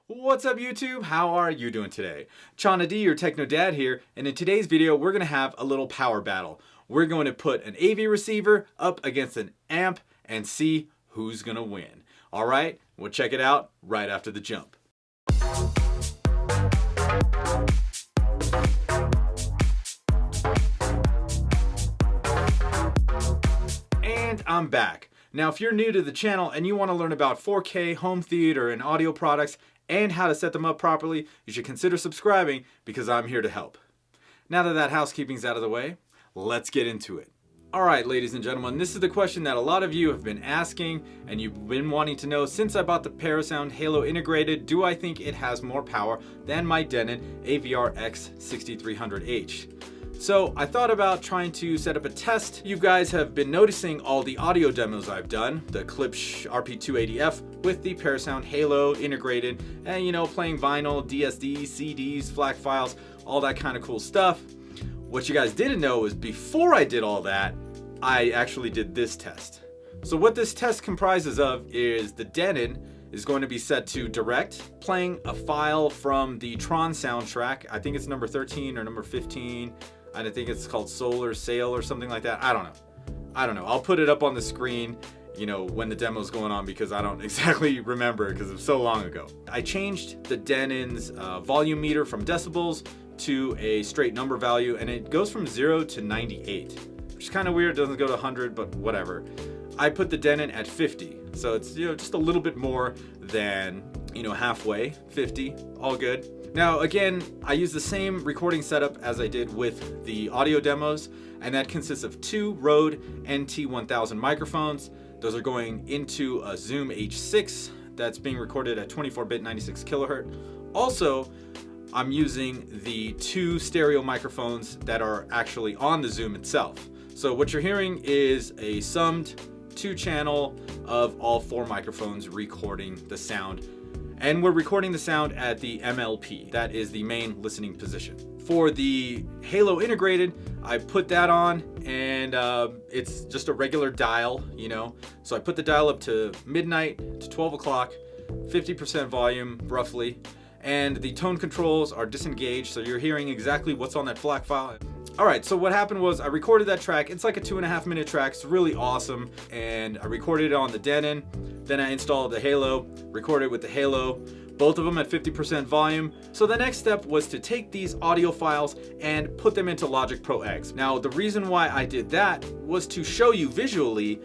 What's up YouTube? How are you doing today? Tron, your Techno Dad here, and in today's video we're going to have a little power battle. We're going to put an AV receiver up against an amp and see who's going to win. Alright, we'll check it out right after the jump. And I'm back. Now if you're new to the channel and you want to learn about 4K, home theater, and audio products, and how to set them up properly, you should consider subscribing because I'm here to help. Now that housekeeping's out of the way, let's get into it. Alright ladies and gentlemen, this is the question that a lot of you have been asking and you've been wanting to know since I bought the Parasound Halo Integrated. Do I think it has more power than my Denon AVR-X6300H? So I thought about trying to set up a test. You guys have been noticing all the audio demos I've done, the Klipsch RP280F with the Parasound Halo Integrated, and playing vinyl, DSDs, CDs, FLAC files, all that kind of cool stuff. What you guys didn't know is before I did all that, I actually did this test. So what this test comprises of is the Denon is going to be set to direct, playing a file from the Tron soundtrack. I think it's number 13 or number 15. I think it's called Solar Sail or something like that. I don't know. I'll put it up on the screen, when the demo's going on because I don't exactly remember because it was so long ago. I changed the Denon's volume meter from decibels to a straight number value, and it goes from 0 to 98, which is kind of weird. It doesn't go to 100, but whatever. I put the Denon at 50, so it's just a little bit more than halfway. 50, all good. Now again, I use the same recording setup as I did with the audio demos, and that consists of two Rode NT1000 microphones. Those are going into a Zoom H6 that's being recorded at 24-bit 96 kilohertz. Also, I'm using the two stereo microphones that are actually on the Zoom itself. So what you're hearing is a summed 2-channel of all 4 microphones recording the sound. And we're recording the sound at the MLP. That is the main listening position. For the Halo Integrated, I put that on and it's just a regular dial, So I put the dial up to midnight to 12 o'clock, 50% volume roughly. And the tone controls are disengaged, so you're hearing exactly what's on that FLAC file. Alright, so what happened was I recorded that track. It's like a 2.5-minute track. It's really awesome. And I recorded it on the Denon. Then I installed the Halo, recorded with the Halo, both of them at 50% volume. So the next step was to take these audio files and put them into Logic Pro X. Now the reason why I did that was to show you visually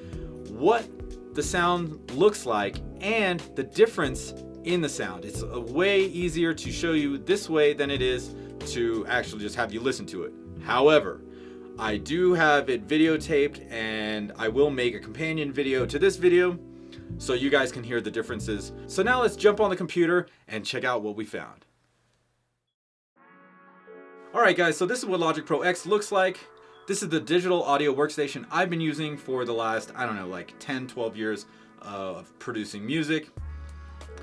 what the sound looks like and the difference in the sound. It's a way easier to show you this way than it is to actually just have you listen to it. However, I do have it videotaped and I will make a companion video to this video so you guys can hear the differences. So now let's jump on the computer and check out what we found. Alright guys, so this is what Logic Pro X looks like. This is the digital audio workstation I've been using for the last, like 10, 12 years of producing music.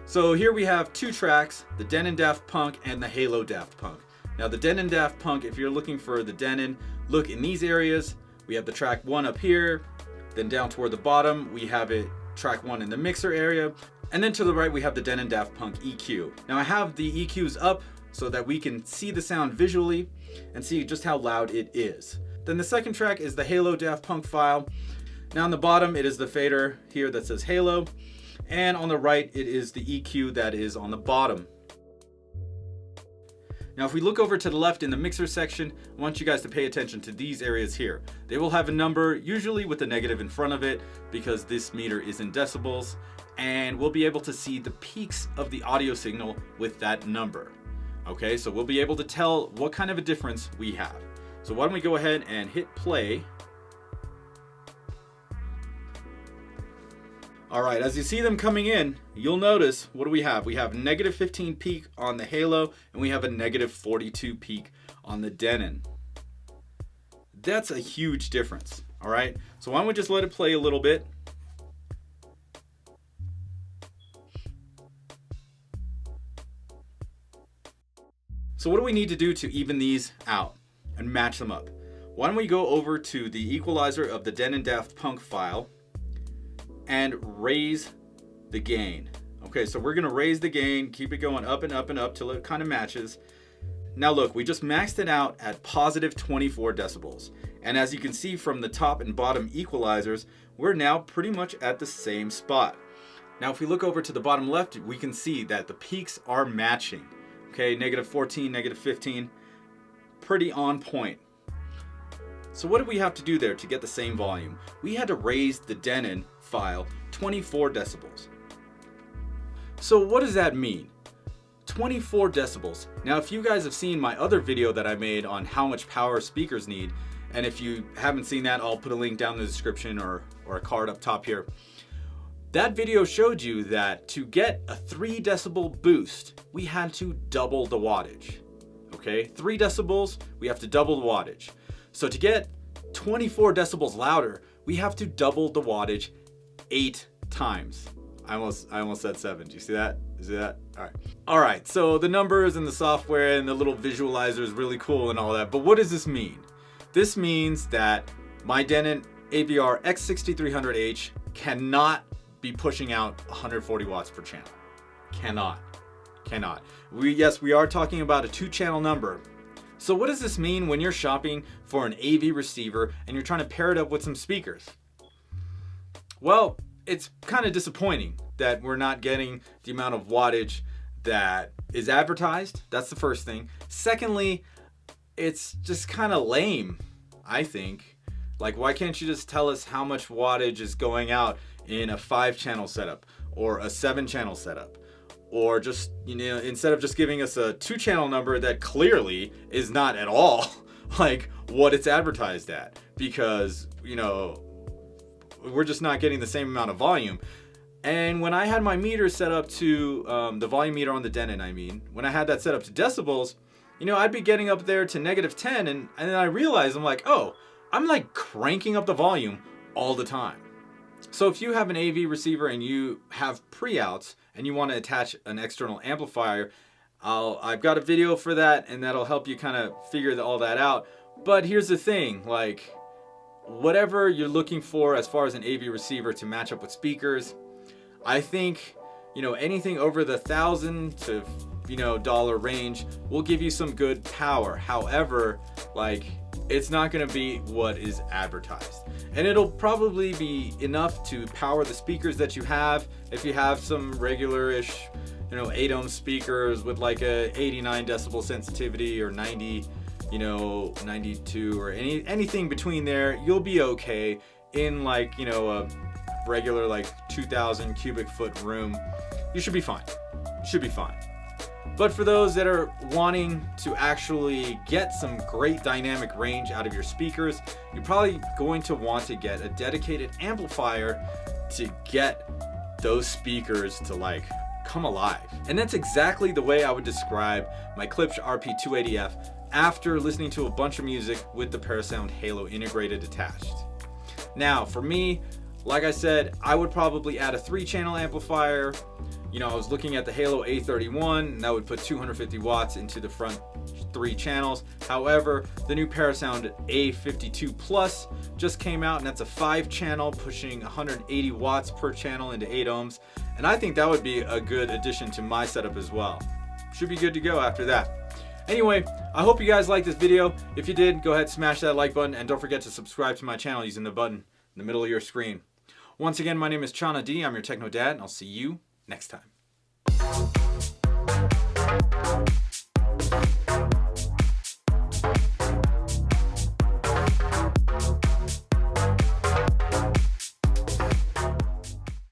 So here we have 2 tracks, the Denon Daft Punk and the Halo Daft Punk. Now the Denon Daft Punk, if you're looking for the Denon, look in these areas. We have the track 1 up here, then down toward the bottom we have it track 1 in the mixer area, and then to the right we have the Denon Daft Punk EQ. Now I have the EQs up so that we can see the sound visually and see just how loud it is. Then the second track is the Halo Daft Punk file. Now on the bottom it is the fader here that says Halo, and on the right it is the EQ that is on the bottom. Now if we look over to the left in the mixer section, I want you guys to pay attention to these areas here. They will have a number, usually with a negative in front of it, because this meter is in decibels, and we'll be able to see the peaks of the audio signal with that number. Okay, so we'll be able to tell what kind of a difference we have. So why don't we go ahead and hit play. Alright, as you see them coming in, you'll notice, what do we have? We have negative 15 peak on the Halo, and we have a negative 42 peak on the Denon. That's a huge difference, alright? So why don't we just let it play a little bit. So what do we need to do to even these out and match them up? Why don't we go over to the equalizer of the Denon Daft Punk file and raise the gain. Okay, so we're gonna raise the gain, keep it going up and up and up till it kind of matches. Now look, we just maxed it out at positive 24 decibels. And as you can see from the top and bottom equalizers, we're now pretty much at the same spot. Now if we look over to the bottom left, we can see that the peaks are matching. Okay, negative 14, negative 15, pretty on point. So what did we have to do there to get the same volume? We had to raise the Denon file 24 decibels. So what does that mean? 24 decibels. Now if you guys have seen my other video that I made on how much power speakers need, and if you haven't seen that, I'll put a link down in the description or a card up top here. That video showed you that to get a 3 decibel boost, we had to double the wattage. Okay, 3 decibels, we have to double the wattage. So to get 24 decibels louder, we have to double the wattage 8 times. I almost said 7. Do you see that? You see that? All right. So the numbers and the software and the little visualizer is really cool and all that. But what does this mean? This means that my Denon AVR-X6300H cannot be pushing out 140 watts per channel. Cannot. Yes, we are talking about a 2-channel number. So what does this mean when you're shopping for an AV receiver and you're trying to pair it up with some speakers? Well, it's kind of disappointing that we're not getting the amount of wattage that is advertised. That's the first thing. Secondly, it's just kind of lame, I think. Like, why can't you just tell us how much wattage is going out in a 5-channel setup or a 7-channel setup? Or just, you know, instead of just giving us a 2-channel number that clearly is not at all like what it's advertised at, because, you know, we're just not getting the same amount of volume. And when I had my meter set up to the volume meter on the Denon, when I had that set up to decibels, you know, I'd be getting up there to negative 10, and then I realized, I'm like, oh, I'm like cranking up the volume all the time. So if you have an AV receiver and you have pre-outs and you want to attach an external amplifier, I've got a video for that, and that'll help you kind of figure all that out. But here's the thing, like, whatever you're looking for as far as an AV receiver to match up with speakers, I think, you know, anything over the $1,000 to, you know, dollar range will give you some good power. However, like, it's not going to be what is advertised, and it'll probably be enough to power the speakers that you have. If you have some regular-ish, you know, 8 ohm speakers with like a 89 decibel sensitivity or 90, you know, 92 or anything between there, you'll be okay in, like, you know, a regular like 2,000 cubic foot room. You should be fine. But for those that are wanting to actually get some great dynamic range out of your speakers, you're probably going to want to get a dedicated amplifier to get those speakers to like come alive. And that's exactly the way I would describe my Klipsch RP280F after listening to a bunch of music with the Parasound Halo Integrated attached. Now, for me, like I said, I would probably add a 3-channel amplifier. You know, I was looking at the Halo A31, and that would put 250 watts into the front 3 channels. However, the new Parasound A52 Plus just came out, and that's a 5-channel pushing 180 watts per channel into 8 ohms. And I think that would be a good addition to my setup as well. Should be good to go after that. Anyway, I hope you guys liked this video. If you did, go ahead, smash that like button, and don't forget to subscribe to my channel using the button in the middle of your screen. Once again, my name is Chana D. I'm your Techno Dad, and I'll see you next time.